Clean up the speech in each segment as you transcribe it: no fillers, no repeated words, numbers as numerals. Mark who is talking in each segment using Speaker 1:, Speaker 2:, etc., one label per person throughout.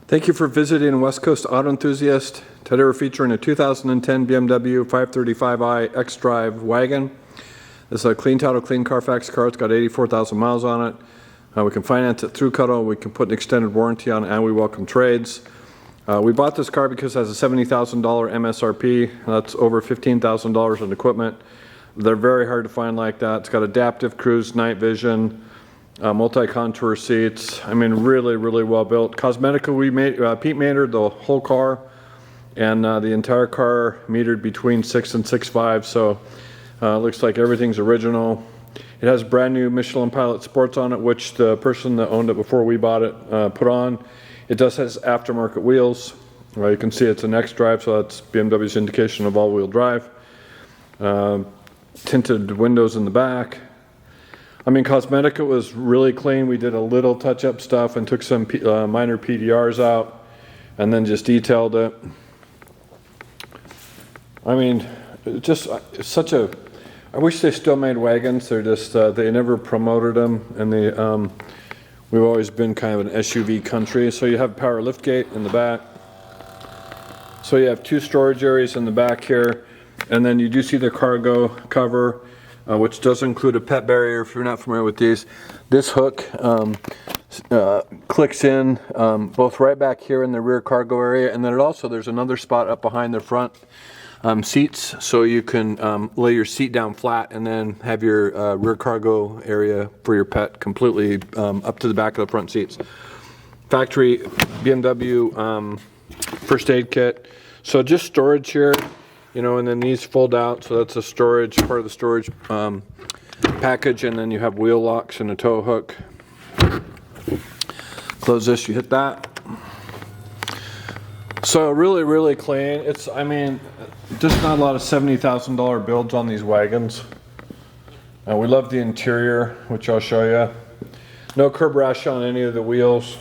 Speaker 1: Thank you for visiting West Coast Auto Enthusiast. Today we're featuring a 2010 BMW 535i xDrive wagon. This is a clean title, clean Carfax car. It's got 84,000 miles on it. We can finance it through Cuttle. We can put an extended warranty on it, and we welcome trades. We bought this car because it has a $70,000 MSRP. That's over $15,000 in equipment. They're very hard to find like that. It's got adaptive cruise, night vision, multi-contour seats. I mean, really, really well built. Cosmetically, we made Pete metered the whole car, and the entire car metered between 6 and 6.5. So looks like everything's original. It has brand new Michelin Pilot Sports on it, which the person that owned it before we bought it put on. It does have aftermarket wheels. You can see it's an xDrive, so that's BMW's indication of all-wheel drive. Tinted windows in the back. I mean, cosmetic, it was really clean. We did a little touch-up stuff and took some minor PDRs out and then just detailed it. I mean, just such a... I wish they still made wagons. They're just, they never promoted them, and we've always been kind of an SUV country. So you have power liftgate in the back. So you have two storage areas in the back here, and then you do see the cargo cover, which does include a pet barrier if you're not familiar with these. This hook clicks in both right back here in the rear cargo area, and then there's another spot up behind the front seats, so you can lay your seat down flat and then have your rear cargo area for your pet completely up to the back of the front seats. Factory BMW first aid kit. So just storage here, you know, and then these fold out, so that's a storage, part of the storage package, and then you have wheel locks and a tow hook. Close this, you hit that. So really, really clean. It's, I mean, just not a lot of $70,000 builds on these wagons. We love the interior, which I'll show you. No curb rash on any of the wheels.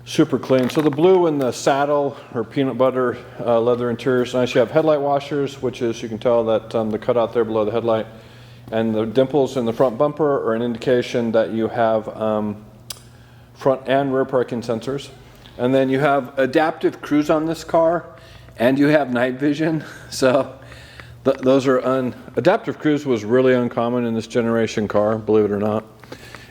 Speaker 1: Super clean. So the blue in the saddle or peanut butter leather interior is nice. You have headlight washers, which is, you can tell that the cutout there below the headlight. And the dimples in the front bumper are an indication that you have front and rear parking sensors. And then you have adaptive cruise on this car, and you have night vision. So those are adaptive cruise was really uncommon in this generation car, believe it or not.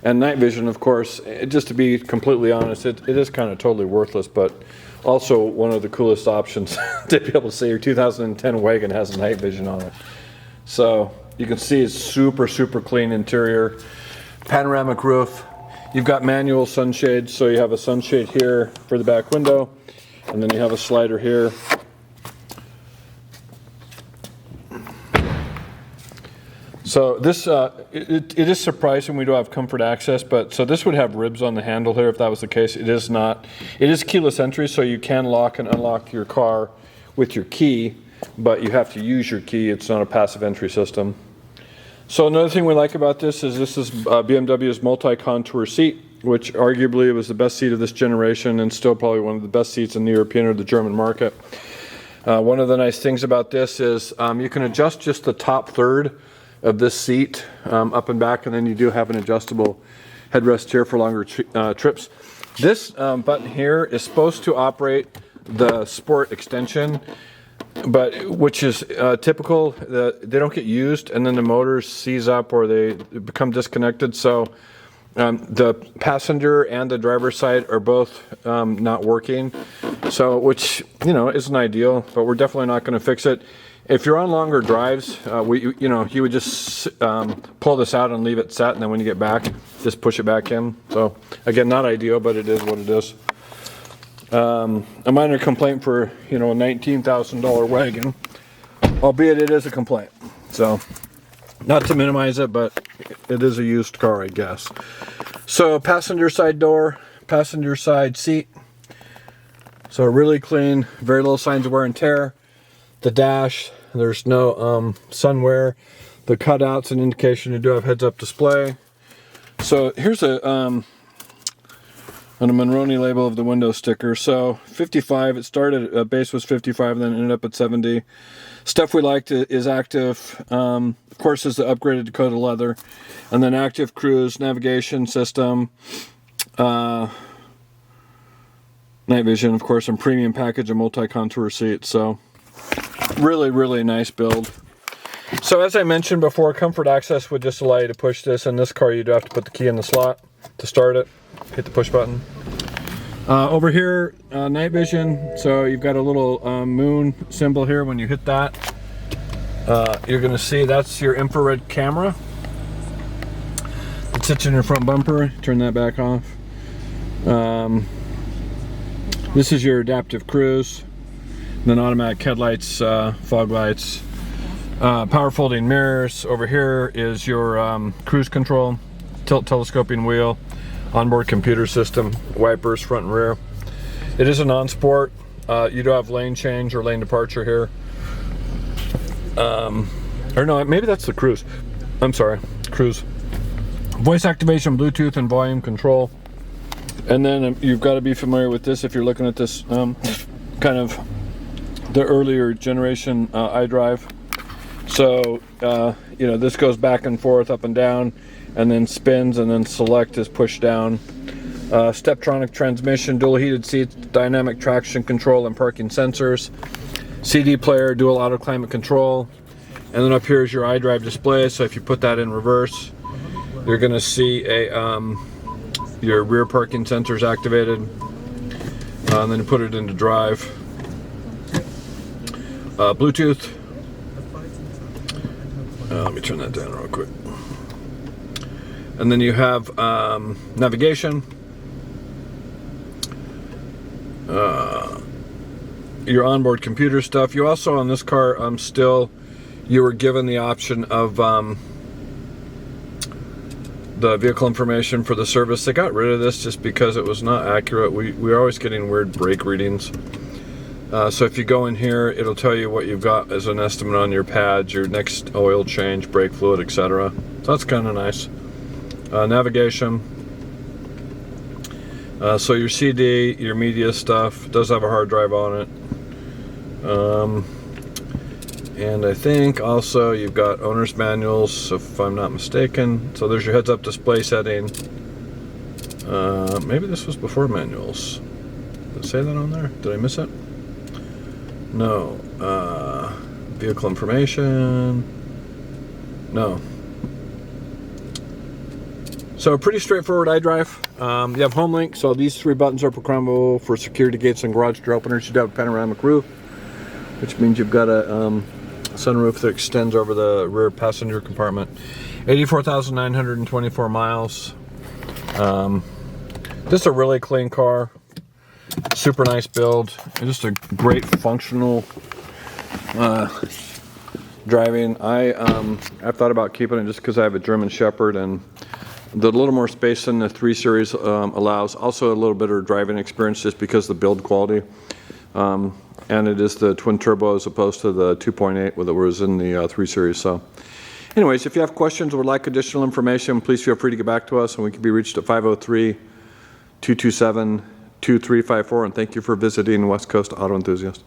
Speaker 1: And night vision, of course, just to be completely honest, it is kind of totally worthless, but also one of the coolest options to be able to say your 2010 wagon has night vision on it. So you can see it's super, super clean interior. Panoramic roof. You've got manual sunshades, so you have a sunshade here for the back window, and then you have a slider here. So this, it is surprising we don't have comfort access, but so this would have ribs on the handle here if that was the case. It is not. It is keyless entry, so you can lock and unlock your car with your key, but you have to use your key. It's not a passive entry system. So another thing we like about this is BMW's multi-contour seat, which arguably was the best seat of this generation and still probably one of the best seats in the European or the German market. One of the nice things about this is you can adjust just the top third of this seat up and back, and then you do have an adjustable headrest here for longer trips. This button here is supposed to operate the Sport extension, but which is typical. They don't get used, and then the motors seize up or they become disconnected. So the passenger and the driver's side are both not working. So, which, you know, isn't ideal, but we're definitely not going to fix it. If you're on longer drives, you would just pull this out and leave it set, and then when you get back, just push it back in. So again, not ideal, but it is what it is. A minor complaint for, a $19,000 wagon, albeit it is a complaint. So, not to minimize it, but it is a used car, I guess. So, passenger side door, passenger side seat. So really clean, very little signs of wear and tear. The dash, there's no sun wear. The cutout's an indication you do have heads-up display. So here's a Monroney label of the window sticker. So 55, it started, base was 55, then ended up at 70. Stuff we liked is active, of course, is the upgraded Dakota leather, and then active cruise navigation system, night vision, of course, and premium package and multi-contour seats. So really, really nice build. So as I mentioned before, comfort access would just allow you to push this. In this car, you do have to put the key in the slot to start it. Hit the push button. Over here, night vision. So you've got a little moon symbol here. When you hit that, you're going to see that's your infrared camera. It sits in your front bumper. Turn that back off. This is your adaptive cruise. And then automatic headlights, fog lights, power folding mirrors. Over here is your cruise control, tilt telescoping wheel, onboard computer system, wipers front and rear. It is a non-sport. You do have lane change or lane departure here. Or no, maybe that's the cruise. I'm sorry, cruise. Voice activation, Bluetooth, and volume control. And then you've got to be familiar with this if you're looking at this kind of the earlier generation iDrive. So you know, this goes back and forth, up and down, and then spins, and then select is pushed down. Steptronic transmission, dual heated seats, dynamic traction control and parking sensors, CD player, dual auto climate control, and then up here is your iDrive display. So if you put that in reverse, you're going to see a your rear parking sensors activated, and then you put it into drive. Bluetooth. Let me turn that down real quick. And then you have navigation, your onboard computer stuff. You also, on this car, you were given the option of the vehicle information for the service. They got rid of this just because it was not accurate. We're always getting weird brake readings. So if you go in here, it'll tell you what you've got as an estimate on your pads, your next oil change, brake fluid, etc. So that's kind of nice. Navigation. So your CD, your media stuff, does have a hard drive on it. And I think also you've got owner's manuals, if I'm not mistaken. So there's your heads-up display setting. Maybe this was before manuals. Did it say that on there? Did I miss it? No. Vehicle information. No. So pretty straightforward iDrive. You have home link, so these three buttons are programmable for security gates and garage door openers. You do have a panoramic roof, which means you've got a sunroof that extends over the rear passenger compartment. 84,924 miles. Just a really clean car. Super nice build. Just a great functional driving. I've thought about keeping it just because I have a German Shepherd, and the little more space than the 3 Series allows. Also a little bit of driving experience just because of the build quality. And it is the twin turbo as opposed to the 2.8 that was in the 3 Series. So anyways, if you have questions or would like additional information, please feel free to get back to us, and we can be reached at 503-227-2354. And thank you for visiting West Coast Auto Enthusiast.